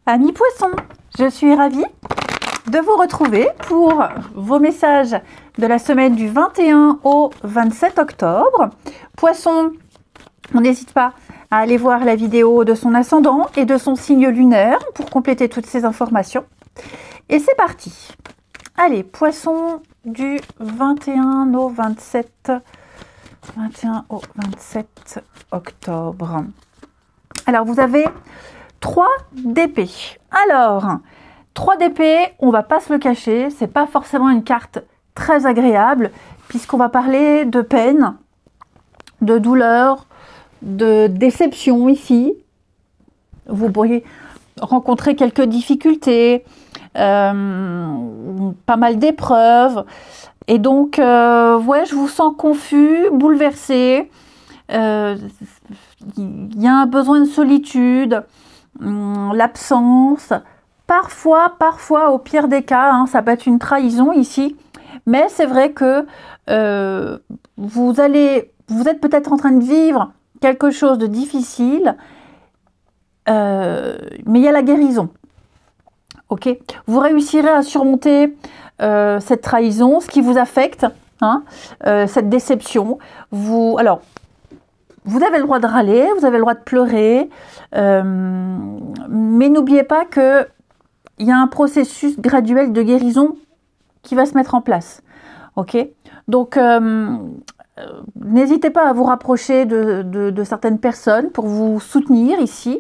Amis poissons, je suis ravie de vous retrouver pour vos messages de la semaine du 21 au 27 octobre. Poisson, on n'hésite pas à aller voir la vidéo de son ascendant et de son signe lunaire pour compléter toutes ces informations. Et c'est parti. Allez, poisson du 21 au 27 octobre. Alors, vous avez 3 d'épée. Alors, 3 d'épée, on va pas se le cacher, c'est pas forcément une carte très agréable, puisqu'on va parler de peine, de douleur, de déception ici. Vous pourriez rencontrer quelques difficultés, pas mal d'épreuves. Et donc, ouais, je vous sens confus, bouleversé. Il y a un besoin de solitude, l'absence. Parfois, au pire des cas, hein, ça peut être une trahison ici. Mais c'est vrai que vous êtes peut-être en train de vivre quelque chose de difficile, mais il y a la guérison. Ok, vous réussirez à surmonter cette trahison, ce qui vous affecte, hein, cette déception. Alors, vous avez le droit de râler, vous avez le droit de pleurer, mais n'oubliez pas qu'il y a un processus graduel de guérison qui va se mettre en place. Ok, donc n'hésitez pas à vous rapprocher de certaines personnes pour vous soutenir ici.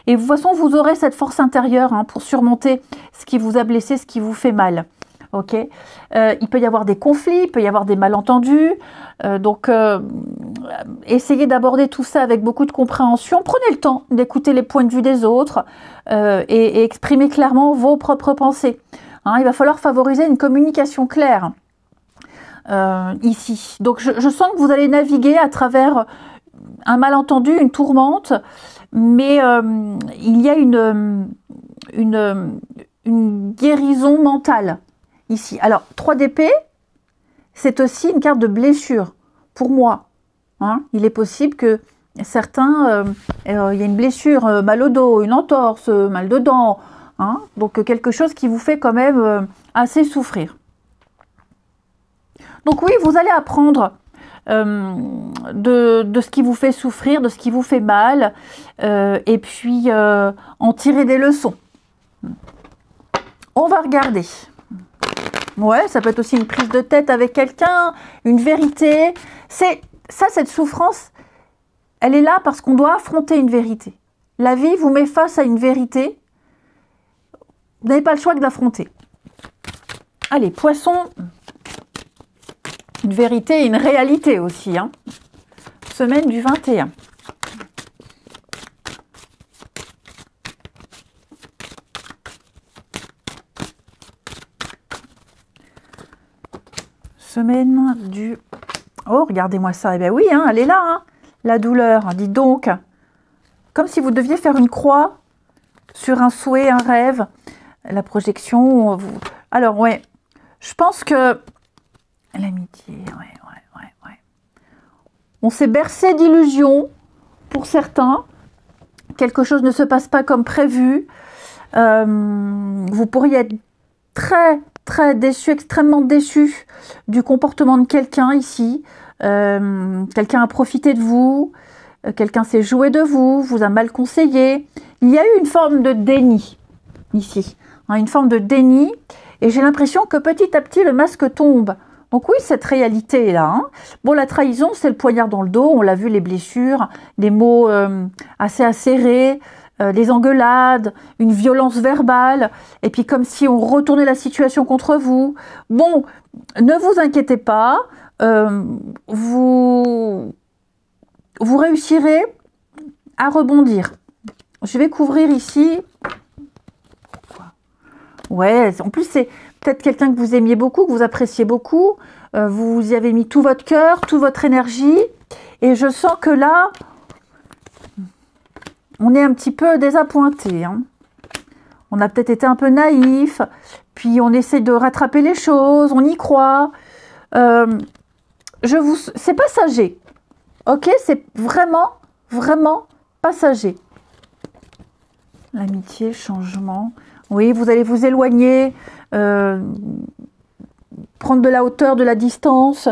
Et de toute façon, vous aurez cette force intérieure, hein, pour surmonter ce qui vous a blessé, ce qui vous fait mal. Ok, il peut y avoir des conflits, il peut y avoir des malentendus. Donc, essayez d'aborder tout ça avec beaucoup de compréhension. Prenez le temps d'écouter les points de vue des autres et exprimez clairement vos propres pensées. Hein, il va falloir favoriser une communication claire ici. Donc, je sens que vous allez naviguer à travers un malentendu, une tourmente, mais il y a une guérison mentale ici. Alors, 3 d'épée, c'est aussi une carte de blessure pour moi. Hein, il est possible que certains, il y a une blessure, mal au dos, une entorse, mal de dents. Hein, donc, quelque chose qui vous fait quand même assez souffrir. Donc oui, vous allez apprendre de ce qui vous fait souffrir, de ce qui vous fait mal, et puis en tirer des leçons. On va regarder. Ouais, ça peut être aussi une prise de tête avec quelqu'un, une vérité. Cette souffrance, elle est là parce qu'on doit affronter une vérité. La vie vous met face à une vérité. Vous n'avez pas le choix que d'affronter. Allez, poisson, une vérité et une réalité aussi. Hein. Semaine du 21. Semaine du... Oh, regardez-moi ça. Eh bien oui, hein, elle est là, hein, la douleur. Dites donc, comme si vous deviez faire une croix sur un souhait, un rêve. La projection... Alors, ouais, je pense que... L'amitié, ouais. On s'est bercé d'illusions, pour certains. Quelque chose ne se passe pas comme prévu. Vous pourriez être très déçu, extrêmement déçu du comportement de quelqu'un ici. Quelqu'un a profité de vous, quelqu'un s'est joué de vous, vous a mal conseillé. Il y a eu une forme de déni ici, hein, une forme de déni, et j'ai l'impression que petit à petit le masque tombe. Donc oui, cette réalité-là. Hein. Bon, la trahison, c'est le poignard dans le dos, on l'a vu, les blessures, les mots assez acérés, les engueulades, une violence verbale, et puis comme si on retournait la situation contre vous. Bon, ne vous inquiétez pas, vous réussirez à rebondir. Je vais couvrir ici. Ouais, en plus c'est peut-être quelqu'un que vous aimiez beaucoup, que vous appréciez beaucoup. Vous y avez mis tout votre cœur, toute votre énergie, et je sens que là, on est un petit peu désappointé. Hein. On a peut-être été un peu naïf, puis on essaie de rattraper les choses, on y croit. C'est passager, ok? C'est vraiment passager. L'amitié, changement. Oui, vous allez vous éloigner, prendre de la hauteur, de la distance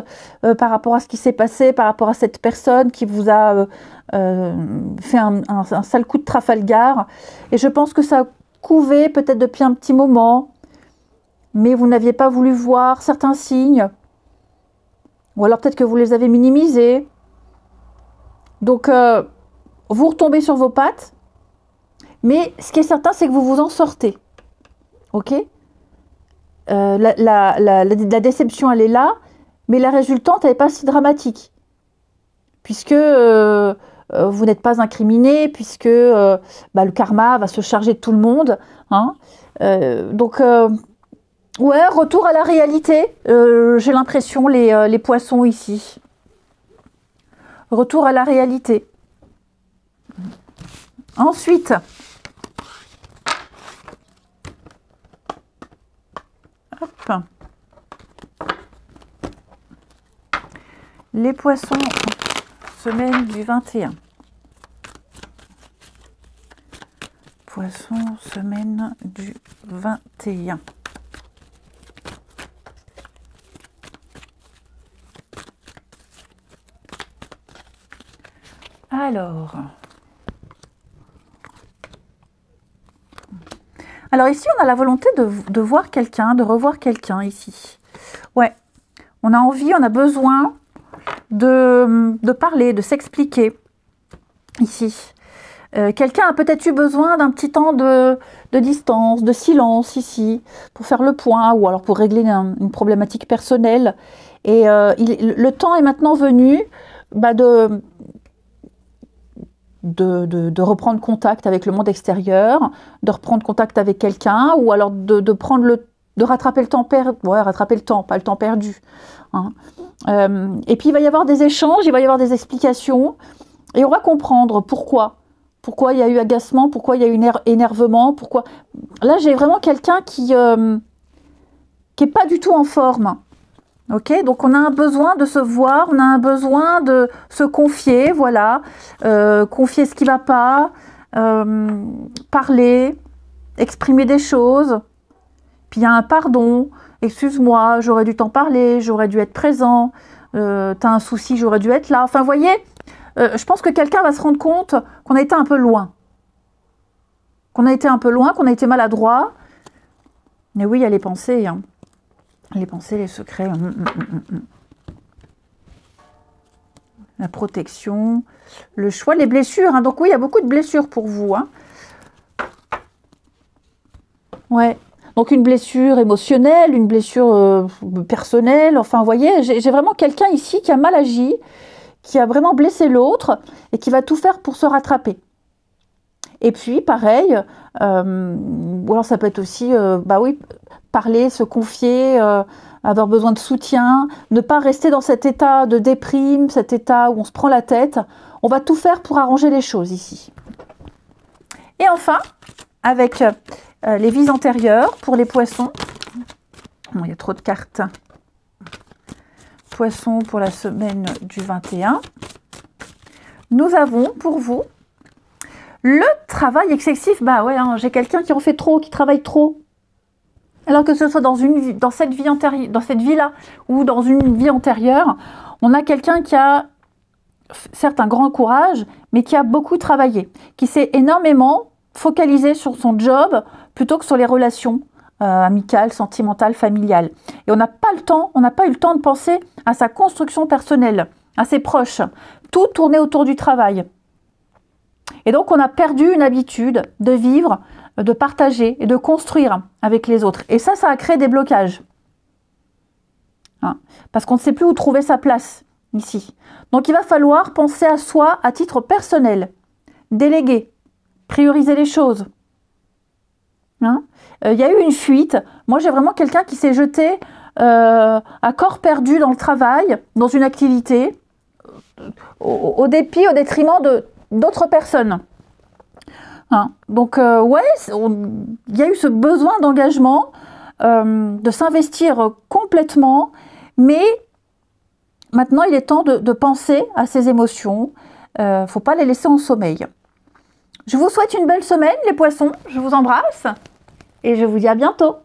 par rapport à ce qui s'est passé, par rapport à cette personne qui vous a fait un sale coup de Trafalgar. Et je pense que ça couvait peut-être depuis un petit moment, mais vous n'aviez pas voulu voir certains signes. Ou alors peut-être que vous les avez minimisés. Donc, vous retombez sur vos pattes. Mais ce qui est certain, c'est que vous vous en sortez. Ok ? la déception, elle est là. Mais la résultante, elle n'est pas si dramatique. Puisque vous n'êtes pas incriminé. Puisque le karma va se charger de tout le monde. Hein. Donc... ouais, retour à la réalité, j'ai l'impression, les poissons ici. Retour à la réalité. Ensuite, hop, les poissons, semaine du 21. Poissons, semaine du 21. Alors ici, on a la volonté de voir quelqu'un, de revoir quelqu'un ici. Ouais, on a envie, on a besoin de parler, de s'expliquer ici. Quelqu'un a peut-être eu besoin d'un petit temps de distance, de silence ici, pour faire le point ou alors pour régler une problématique personnelle. Et le temps est maintenant venu de reprendre contact avec le monde extérieur, de reprendre contact avec quelqu'un, ou alors de rattraper le temps rattraper le temps, pas le temps perdu. Hein. Et puis il va y avoir des échanges, il va y avoir des explications, et on va comprendre pourquoi il y a eu agacement, pourquoi il y a eu énervement, pourquoi. Là j'ai vraiment quelqu'un qui est pas du tout en forme. Ok, donc on a un besoin de se voir, on a un besoin de se confier, voilà, confier ce qui va pas, parler, exprimer des choses. Puis il y a un pardon, excuse-moi, j'aurais dû t'en parler, j'aurais dû être présent, t'as un souci, j'aurais dû être là. Enfin, vous voyez, je pense que quelqu'un va se rendre compte qu'on a été un peu loin. Qu'on a été maladroit. Mais oui, il y a les pensées, hein. Les pensées, les secrets. La protection, le choix, les blessures. Hein. Donc oui, il y a beaucoup de blessures pour vous. Hein. Ouais. Donc une blessure émotionnelle, une blessure personnelle. Enfin, vous voyez, j'ai vraiment quelqu'un ici qui a mal agi, qui a vraiment blessé l'autre et qui va tout faire pour se rattraper. Et puis, pareil, ou alors ça peut être aussi, parler, se confier, avoir besoin de soutien, ne pas rester dans cet état de déprime, cet état où on se prend la tête. On va tout faire pour arranger les choses ici. Et enfin, avec les vies antérieures pour les poissons. Bon, il y a trop de cartes. Poissons pour la semaine du 21. Nous avons pour vous le travail excessif. Bah ouais, hein, j'ai quelqu'un qui en fait trop, qui travaille trop. Alors que ce soit dans cette vie-là ou dans une vie antérieure, on a quelqu'un qui a certes un grand courage, mais qui a beaucoup travaillé, qui s'est énormément focalisé sur son job plutôt que sur les relations amicales, sentimentales, familiales. Et on n'a pas eu le temps de penser à sa construction personnelle, à ses proches. Tout tournait autour du travail. Et donc on a perdu une habitude de vivre, de partager et de construire avec les autres. Et ça a créé des blocages. Hein, parce qu'on ne sait plus où trouver sa place ici. Donc il va falloir penser à soi à titre personnel, déléguer, prioriser les choses. Hein, y a eu une fuite. Moi j'ai vraiment quelqu'un qui s'est jeté à corps perdu dans le travail, dans une activité, au dépit, au détriment d'autres personnes. Hein, donc il y a eu ce besoin d'engagement, de s'investir complètement, mais maintenant il est temps de penser à ces émotions. Faut pas les laisser en sommeil. Je vous souhaite une belle semaine, les poissons. Je vous embrasse et je vous dis à bientôt.